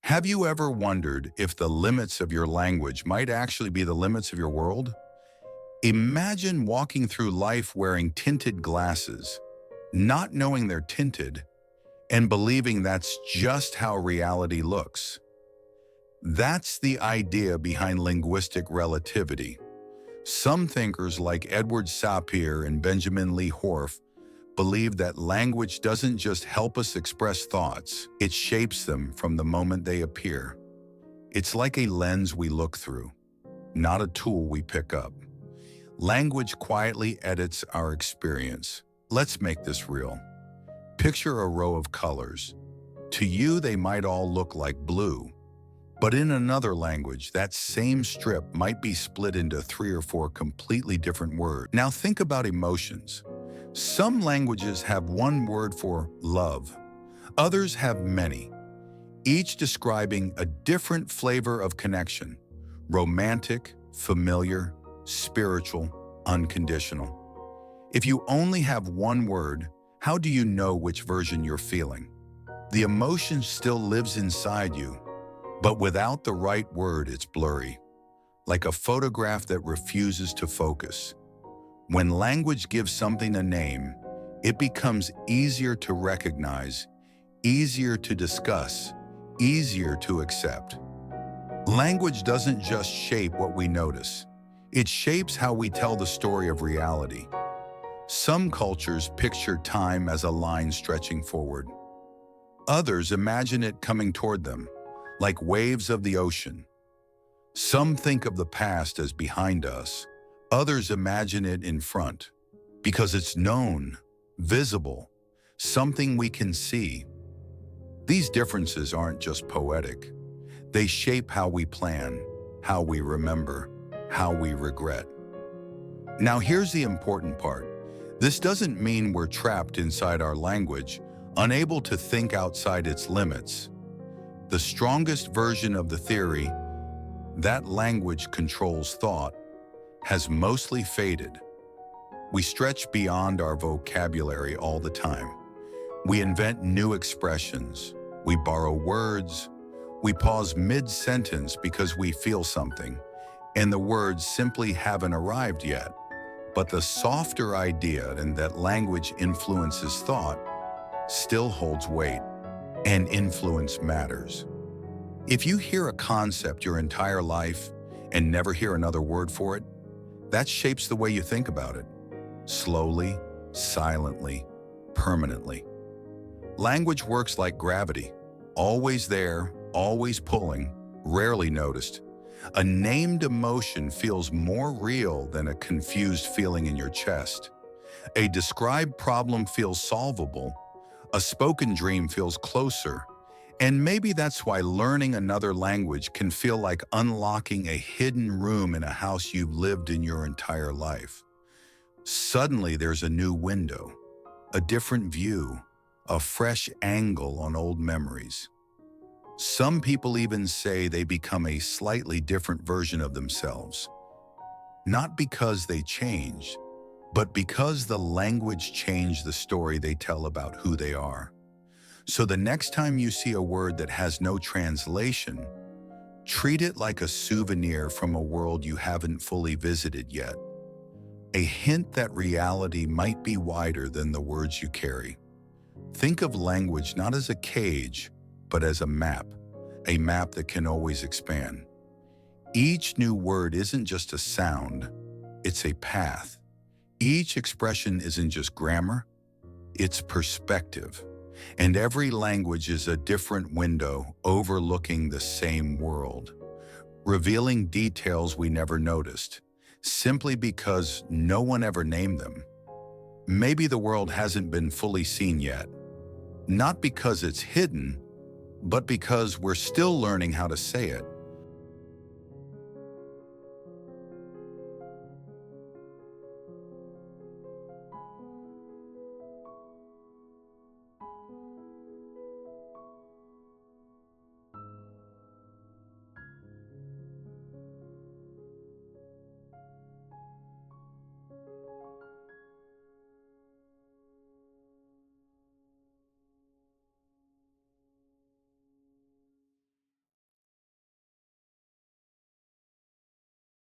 Have you ever wondered if the limits of your language might actually be the limits of your world? Imagine walking through life wearing tinted glasses, not knowing they're tinted, and believing that's just how reality looks. That's the idea behind linguistic relativity. Some thinkers like Edward Sapir and Benjamin Lee Horff believe that language doesn't just help us express thoughts, it shapes them from the moment they appear. It's like a lens we look through, not a tool we pick up. Language quietly edits our experience. Let's make this real. Picture a row of colors. To you, they might all look like blue, but in another language, that same strip might be split into 3 or 4 completely different words. Now think about emotions. Some languages have one word for love. Others have many, each describing a different flavor of connection: romantic, familiar, spiritual, unconditional. If you only have one word, how do you know which version you're feeling? The emotion still lives inside you, but without the right word, it's blurry, like a photograph that refuses to focus. When language gives something a name, it becomes easier to recognize, easier to discuss, easier to accept. Language doesn't just shape what we notice. It shapes how we tell the story of reality. Some cultures picture time as a line stretching forward. Others imagine it coming toward them, like waves of the ocean. Some think of the past as behind us. Others imagine it in front, because it's known, visible, something we can see. These differences aren't just poetic. They shape how we plan, how we remember, how we regret. Now here's the important part. This doesn't mean we're trapped inside our language, unable to think outside its limits. The strongest version of the theory, that language controls thought, has mostly faded. We stretch beyond our vocabulary all the time. We invent new expressions. We borrow words. We pause mid-sentence because we feel something, and the words simply haven't arrived yet. But the softer idea that language influences thought still holds weight, and influence matters. If you hear a concept your entire life and never hear another word for it, that shapes the way you think about it. Slowly, silently, permanently. Language works like gravity, always there, always pulling, rarely noticed. A named emotion feels more real than a confused feeling in your chest. A described problem feels solvable. A spoken dream feels closer. And maybe that's why learning another language can feel like unlocking a hidden room in a house you've lived in your entire life. Suddenly there's a new window, a different view, a fresh angle on old memories. Some people even say they become a slightly different version of themselves. Not because they changed, but because the language changed the story they tell about who they are. So the next time you see a word that has no translation, treat it like a souvenir from a world you haven't fully visited yet. A hint that reality might be wider than the words you carry. Think of language not as a cage, but as a map that can always expand. Each new word isn't just a sound, it's a path. Each expression isn't just grammar, it's perspective. And every language is a different window overlooking the same world, revealing details we never noticed, simply because no one ever named them. Maybe the world hasn't been fully seen yet, not because it's hidden, but because we're still learning how to say it.